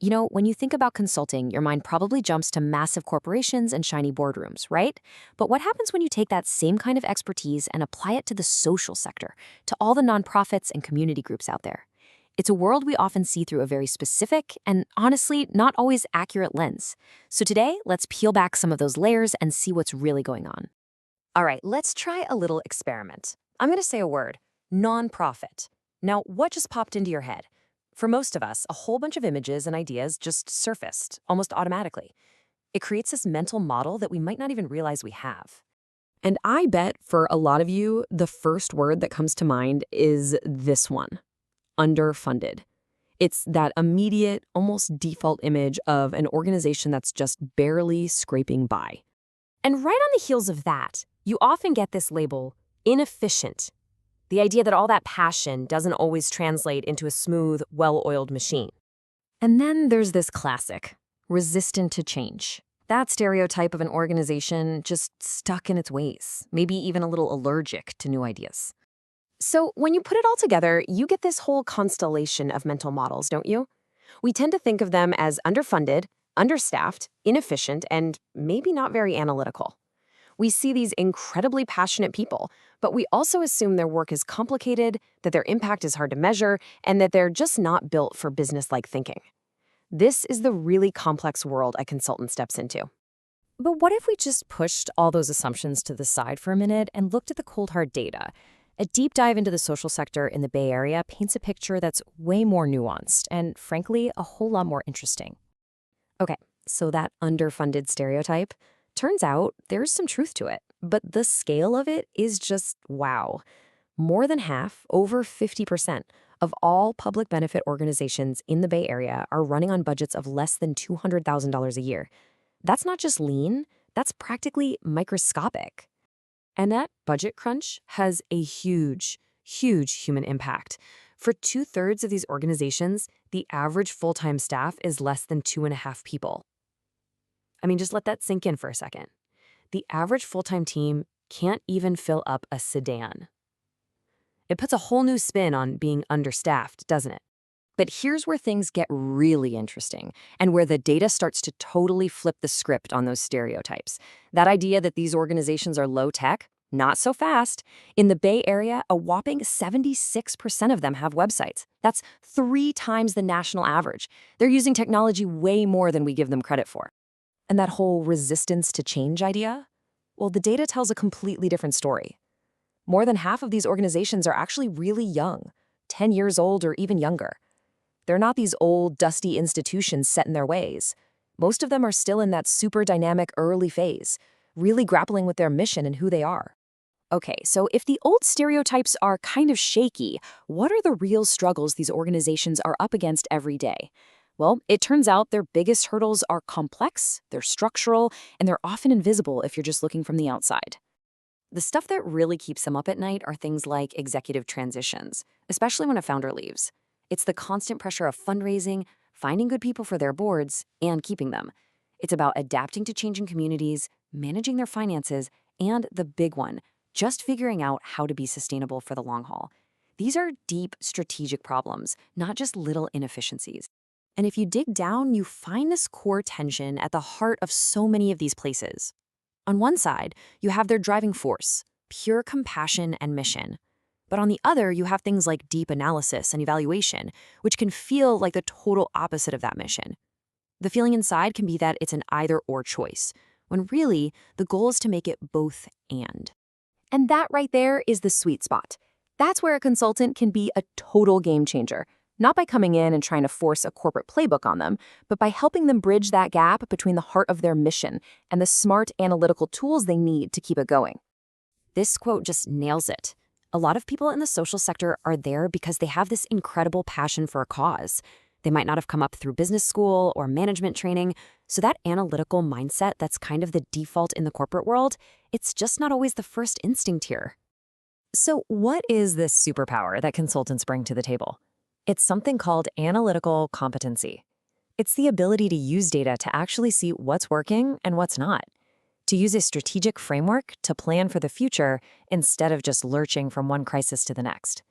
You know, when you think about consulting, your mind probably jumps to massive corporations and shiny boardrooms, right? But what happens when you take that same kind of expertise and apply it to the social sector, to all the nonprofits and community groups out there? It's a world we often see through a very specific and honestly not always accurate lens. So today, let's peel back some of those layers and see what's really going on. All right, let's try a little experiment. I'm going to say a word, nonprofit. Now, what just popped into your head? For most of us, a whole bunch of images and ideas just surfaced, almost automatically. It creates this mental model that we might not even realize we have. And I bet for a lot of you, the first word that comes to mind is this one, underfunded. It's that immediate, almost default image of an organization that's just barely scraping by. And right on the heels of that, you often get this label, inefficient. The idea that all that passion doesn't always translate into a smooth, well-oiled machine. And then there's this classic, resistant to change. That stereotype of an organization just stuck in its ways, maybe even a little allergic to new ideas. So when you put it all together, you get this whole constellation of mental models, don't you? We tend to think of them as underfunded, understaffed, inefficient, and maybe not very analytical. We see these incredibly passionate people, but we also assume their work is complicated, that their impact is hard to measure, and that they're just not built for business-like thinking. This is the really complex world a consultant steps into. But what if we just pushed all those assumptions to the side for a minute and looked at the cold hard data? A deep dive into the social sector in the Bay Area paints a picture that's way more nuanced and, frankly, a whole lot more interesting. Okay, so that underfunded stereotype, turns out there's some truth to it, but the scale of it is just wow. More than half, over 50%, of all public benefit organizations in the Bay Area are running on budgets of less than $200,000 a year. That's not just lean, that's practically microscopic. And that budget crunch has a huge, huge human impact. For 2/3 of these organizations, the average full-time staff is less than 2.5 people. I mean, just let that sink in for a second. The average full-time team can't even fill up a sedan. It puts a whole new spin on being understaffed, doesn't it? But here's where things get really interesting and where the data starts to totally flip the script on those stereotypes. That idea that these organizations are low-tech, not so fast. In the Bay Area, a whopping 76% of them have websites. That's 3 times the national average. They're using technology way more than we give them credit for. And that whole resistance to change idea? Well, the data tells a completely different story. More than half of these organizations are actually really young, 10 years old or even younger. They're not these old, dusty institutions set in their ways. Most of them are still in that super dynamic early phase, really grappling with their mission and who they are. Okay, so if the old stereotypes are kind of shaky, what are the real struggles these organizations are up against every day? Well, it turns out their biggest hurdles are complex, they're structural, and they're often invisible if you're just looking from the outside. The stuff that really keeps them up at night are things like executive transitions, especially when a founder leaves. It's the constant pressure of fundraising, finding good people for their boards, and keeping them. It's about adapting to changing communities, managing their finances, and the big one, just figuring out how to be sustainable for the long haul. These are deep strategic problems, not just little inefficiencies. And if you dig down, you find this core tension at the heart of so many of these places. On one side, you have their driving force, pure compassion and mission. But on the other, you have things like deep analysis and evaluation, which can feel like the total opposite of that mission. The feeling inside can be that it's an either-or choice, when really, the goal is to make it both and. And that right there is the sweet spot. That's where a consultant can be a total game changer. Not by coming in and trying to force a corporate playbook on them, but by helping them bridge that gap between the heart of their mission and the smart analytical tools they need to keep it going. This quote just nails it. A lot of people in the social sector are there because they have this incredible passion for a cause. They might not have come up through business school or management training, so that analytical mindset that's kind of the default in the corporate world, it's just not always the first instinct here. So what is this superpower that consultants bring to the table? It's something called analytical competency. It's the ability to use data to actually see what's working and what's not, to use a strategic framework to plan for the future instead of just lurching from one crisis to the next.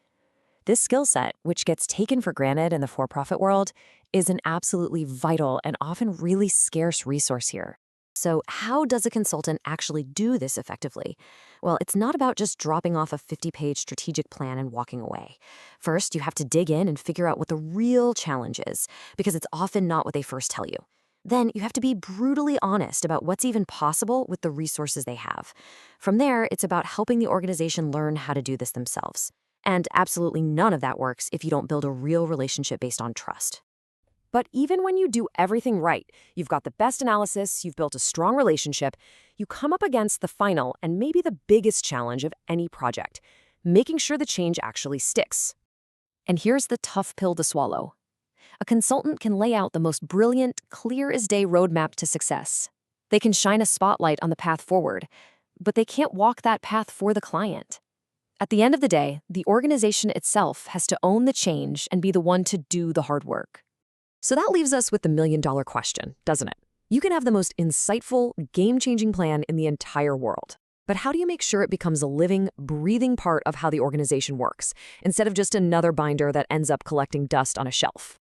This skill set, which gets taken for granted in the for-profit world, is an absolutely vital and often really scarce resource here. So how does a consultant actually do this effectively? Well, it's not about just dropping off a 50-page strategic plan and walking away. First, you have to dig in and figure out what the real challenge is, because it's often not what they first tell you. Then you have to be brutally honest about what's even possible with the resources they have. From there, it's about helping the organization learn how to do this themselves. And absolutely none of that works if you don't build a real relationship based on trust. But even when you do everything right, you've got the best analysis, you've built a strong relationship, you come up against the final and maybe the biggest challenge of any project, making sure the change actually sticks. And here's the tough pill to swallow. A consultant can lay out the most brilliant, clear-as-day roadmap to success. They can shine a spotlight on the path forward, but they can't walk that path for the client. At the end of the day, the organization itself has to own the change and be the one to do the hard work. So that leaves us with the million-dollar question, doesn't it? You can have the most insightful, game-changing plan in the entire world. But how do you make sure it becomes a living, breathing part of how the organization works, instead of just another binder that ends up collecting dust on a shelf?